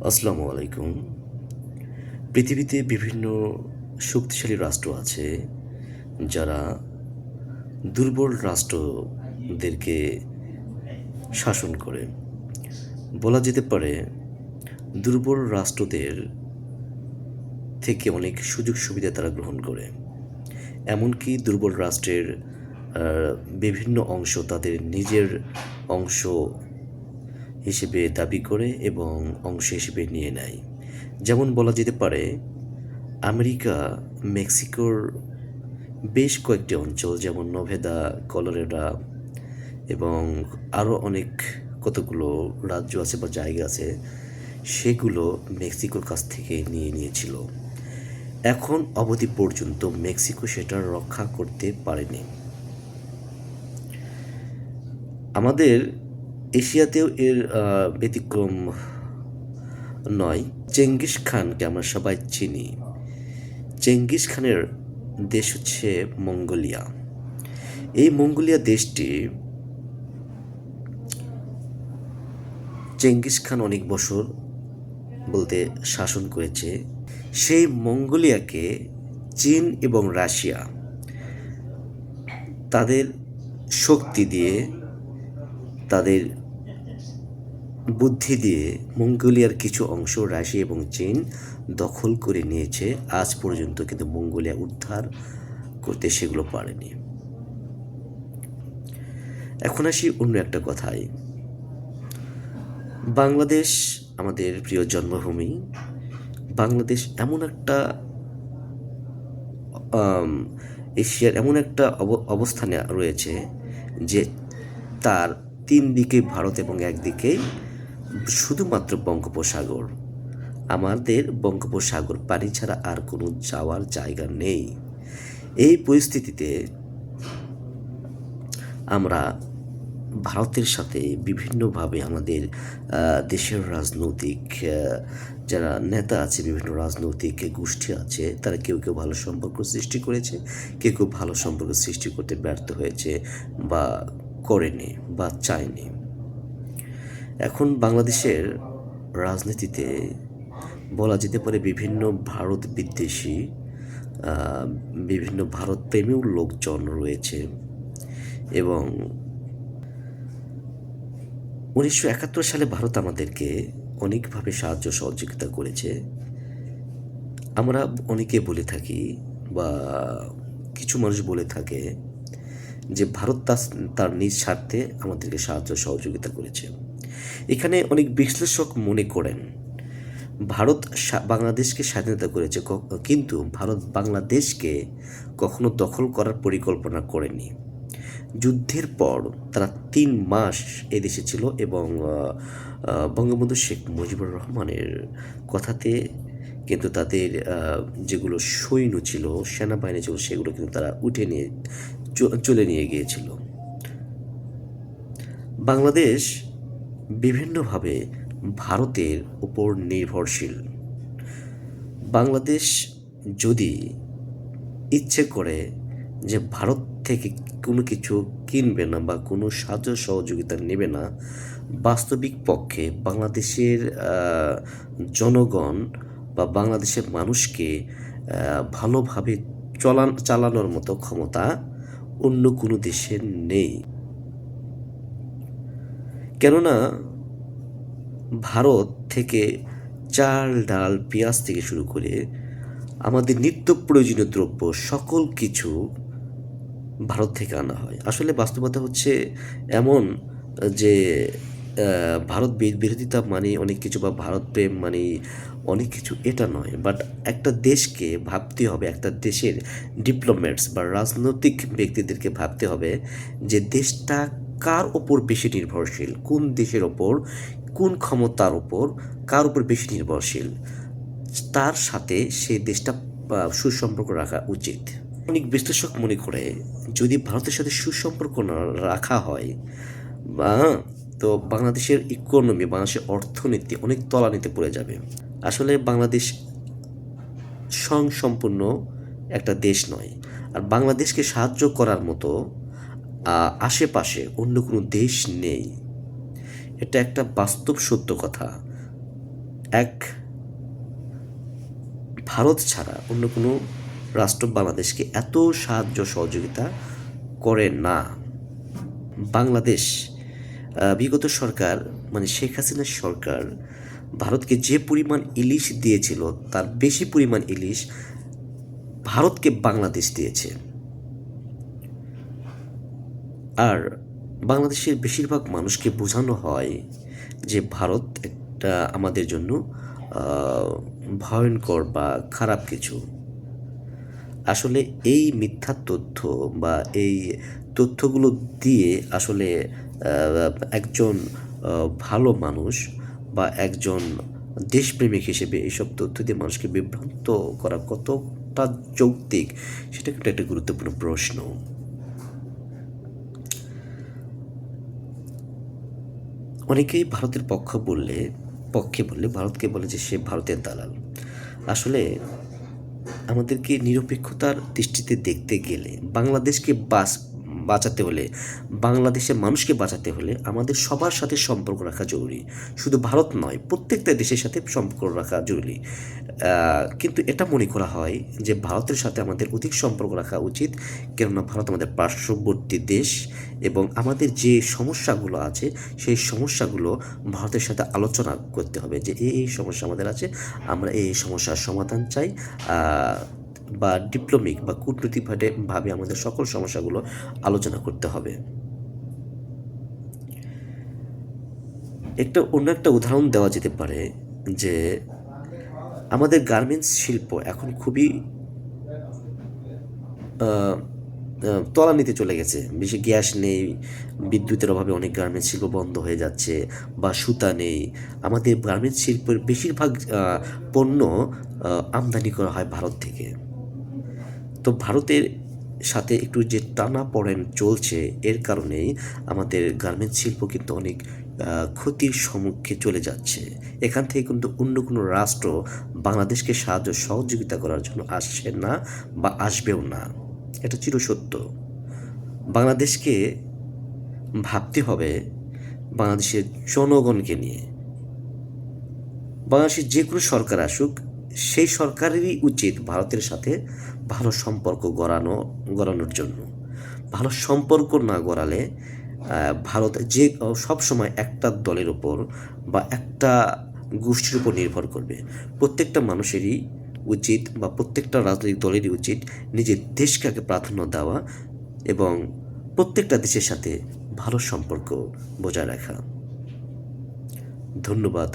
আসসালামু আলাইকুম। পৃথিবীতে বিভিন্ন শক্তিশালী রাষ্ট্র আছে যারা দুর্বল রাষ্ট্রদেরকে শাসন করে। বলা যেতে পারে দুর্বল রাষ্ট্রদের থেকে অনেক সুযোগ সুবিধা তারা গ্রহণ করে। এমনকি দুর্বল রাষ্ট্রের আ বিভিন্ন অংশ তাদের নিজের অংশ হিসেবে দাবি করে এবং অংশ হিসেবে নিয়ে নেয়। যেমন বলা যেতে পারে আমেরিকা মেক্সিকোর বেশ কয়েকটি অঞ্চল যেমন নভেদা, কলোরাডো এবং আরও অনেক কতগুলো রাজ্য আছে বা জায়গা আছে, সেগুলো মেক্সিকোর কাছ থেকে নিয়ে নিয়েছিল। এখন অবধি পর্যন্ত মেক্সিকো সেটা রক্ষা করতে পারেনি। আমাদের এশিয়াতেও এর ব্যতিক্রম নয়। চেঙ্গিস খানকে আমরা সবাই চিনি। চেঙ্গিস খানের দেশ হচ্ছে মঙ্গোলিয়া। এই মঙ্গোলিয়া দেশটি চেঙ্গিস খান অনেক বছর বলতে শাসন করেছে। সেই মঙ্গোলিয়াকে চীন এবং রাশিয়া তাদের শক্তি দিয়ে, তাদের বুদ্ধি দিয়ে মঙ্গোলিয়ার কিছু অংশ রাশিয়া এবং চীন দখল করে নিয়েছে। আজ পর্যন্ত কিন্তু মঙ্গোলিয়া উদ্ধার করতে সেগুলো পারেনি। এখন আসি অন্য একটা কথায়। বাংলাদেশ আমাদের প্রিয় জন্মভূমি। বাংলাদেশ এমন একটা এশিয়ার এমন একটা অবস্থানে রয়েছে যে তার তিন দিকে ভারত এবং একদিকে শুধুমাত্র বঙ্গোপসাগর। আমাদের বঙ্গোপসাগর পানি ছাড়া আর কোনো যাওয়ার জায়গা নেই। এই পরিস্থিতিতে আমরা ভারতের সাথে বিভিন্নভাবে আমাদের দেশের রাজনৈতিক যারা নেতা আছে, বিভিন্ন রাজনৈতিক গোষ্ঠী আছে, তারা কেউ কেউ ভালো সম্পর্ক সৃষ্টি করেছে, কেউ কেউ ভালো সম্পর্ক সৃষ্টি করতে ব্যর্থ হয়েছে বা করেনি বা চায়নি। এখন বাংলাদেশের রাজনীতিতে বলা যেতে পারে বিভিন্ন ভারত বিদ্বেষী, বিভিন্ন ভারতপ্রেমীও লোকজন রয়েছে এবং 1971 সালে ভারত আমাদেরকে অনেকভাবে সাহায্য সহযোগিতা করেছে। আমরা অনেকে বলে থাকি বা কিছু মানুষ বলে থাকে যে ভারত তার নিজ স্বার্থে আমাদেরকে সাহায্য সহযোগিতা করেছে। এখানে অনেক বিশ্লেষক মনে করেন ভারত বাংলাদেশকে স্বাধীনতা করেছে, কিন্তু ভারত বাংলাদেশকে কখনো দখল করার পরিকল্পনা করেনি। যুদ্ধের পর তারা 3 মাস এদেশে ছিল এবং বঙ্গবন্ধু শেখ মুজিবুর রহমানের কথাতে কিন্তু তাদের যেগুলো সৈন্য ছিল, সেনাবাহিনী ছিল, সেগুলো কিন্তু তারা উঠে নিয়ে চলে নিয়ে গিয়েছিল। বাংলাদেশ বিভিন্নভাবে ভারতের উপর নির্ভরশীল। বাংলাদেশ যদি ইচ্ছে করে যে ভারত থেকে কোনো কিছু কিনবে না বা কোনো সাহায্য সহযোগিতা নেবে না, বাস্তবিক পক্ষে বাংলাদেশের জনগণ বা বাংলাদেশের মানুষকে ভালোভাবে চালানোর মতো ক্ষমতা অন্য কোনো দেশের নেই। কেননা ভারত থেকে চাল, ডাল, পেঁয়াজ থেকে শুরু করে আমাদের নিত্য প্রয়োজনীয় দ্রব্য সকল কিছু ভারত থেকে আনা হয়। আসলে বাস্তবতা হচ্ছে এমন যে ভারত বিরোধিতা মানে অনেক কিছু বা ভারত প্রেম মানে অনেক কিছু, এটা নয়। বাট একটা দেশকে ভাবতে হবে, একটা দেশের ডিপ্লোম্যাটস বা রাজনৈতিক ব্যক্তিদেরকে ভাবতে হবে যে দেশটা কার ওপর বেশি নির্ভরশীল, কোন দেশের ওপর, কোন ক্ষমতার ওপর, কার উপর বেশি নির্ভরশীল, তার সাথে সেই দেশটা সুসম্পর্ক রাখা উচিত। অনেক বিশ্লেষক মনে করে যদি ভারতের সাথে সুসম্পর্ক না রাখা হয় বা তো বাংলাদেশের ইকোনমি, বাংলাদেশের অর্থনীতি অনেক তলানিতে পড়ে যাবে। আসলে বাংলাদেশ স্বয়ংসম্পূর্ণ একটা দেশ নয়, আর বাংলাদেশকে সাহায্য করার মতো আশেপাশে অন্য কোনো দেশ নেই। এটা একটা বাস্তব সত্য কথা। এক ভারত ছাড়া অন্য কোনো রাষ্ট্র বাংলাদেশকে এত সাহায্য সহযোগিতা করে না। বাংলাদেশ বিগত সরকার মানে শেখ হাসিনার সরকার ভারতকে যে পরিমাণ ইলিশ দিয়েছিল তার বেশি পরিমাণ ইলিশ ভারতকে বাংলাদেশ দিয়েছে। আর বাংলাদেশের বেশিরভাগ মানুষকে বোঝানো হয় যে ভারত একটা আমাদের জন্য ভয়ঙ্কর বা খারাপ কিছু। আসলে এই মিথ্যা তথ্য বা এই তথ্যগুলো দিয়ে আসলে একজন ভালো মানুষ বা একজন দেশপ্রেমিক হিসেবে এইসব তথ্য দিয়ে মানুষকে বিভ্রান্ত করা কতটা যৌক্তিক সেটা কিন্তু একটা গুরুত্বপূর্ণ প্রশ্ন। অনেকেই ভারতের পক্ষে বললে ভারতকে বলে যে সে ভারতের দালাল। আসলে আমাদেরকে নিরপেক্ষতার দৃষ্টিতে দেখতে গেলে বাংলাদেশকে বাঁচাতে হলে বাংলাদেশের মানুষকে বাঁচাতে হলে আমাদের সবার সাথে সম্পর্ক রাখা জরুরি। শুধু ভারত নয়, প্রত্যেকটা দেশের সাথে সম্পর্ক রাখা জরুরি। কিন্তু এটা মনে করা হয় যে ভারতের সাথে আমাদের অধিক সম্পর্ক রাখা উচিত, কেননা ভারত আমাদের পার্শ্ববর্তী দেশ এবং আমাদের যে সমস্যাগুলো আছে সেই সমস্যাগুলো ভারতের সাথে আলোচনা করতে হবে যে এই সমস্যা আমাদের আছে, আমরা এই সমস্যার সমাধান চাই, বা ডিপ্লোমিক বা কূটনৈতিকভাবে আমাদের সকল সমস্যাগুলো আলোচনা করতে হবে। অন্য একটা উদাহরণ দেওয়া যেতে পারে যে আমাদের গার্মেন্টস শিল্প এখন খুবই তলানিতে চলে গেছে। বেশি গ্যাস নেই, বিদ্যুতের অভাবে অনেক গার্মেন্টস শিল্প বন্ধ হয়ে যাচ্ছে, বা সুতা নেই। আমাদের গার্মেন্টস শিল্পের বেশিরভাগ পণ্য আমদানি করা হয় ভারত থেকে। তো ভারতের সাথে একটু যে টানাপোড়েন চলছে এর কারণেই আমাদের গার্মেন্টস শিল্প কিন্তু অনেক ক্ষতির সম্মুখে চলে যাচ্ছে। এখান থেকে কিন্তু অন্য কোনো রাষ্ট্র বাংলাদেশকে সহযোগিতা করার জন্য আসছে না বা আসবেও না, এটা চিরসত্য। বাংলাদেশকে ভাবতে হবে বাংলাদেশের জনগণকে নিয়ে। বাংলাদেশের যে কোনো সরকার আসুক, সেই সরকারেরই উচিত ভারতের সাথে ভালো সম্পর্ক গড়ানোর জন্য। ভালো সম্পর্ক না গড়ালে ভারত সবসময় একটা দলের ওপর বা একটা গোষ্ঠীর উপর নির্ভর করবে। প্রত্যেকটা মানুষেরই উচিত বা প্রত্যেকটা রাজনৈতিক দলেরই উচিত নিজের দেশকে আগে প্রাধান্য দেওয়া এবং প্রত্যেকটা দেশের সাথে ভালো সম্পর্ক বজায় রাখা। ধন্যবাদ।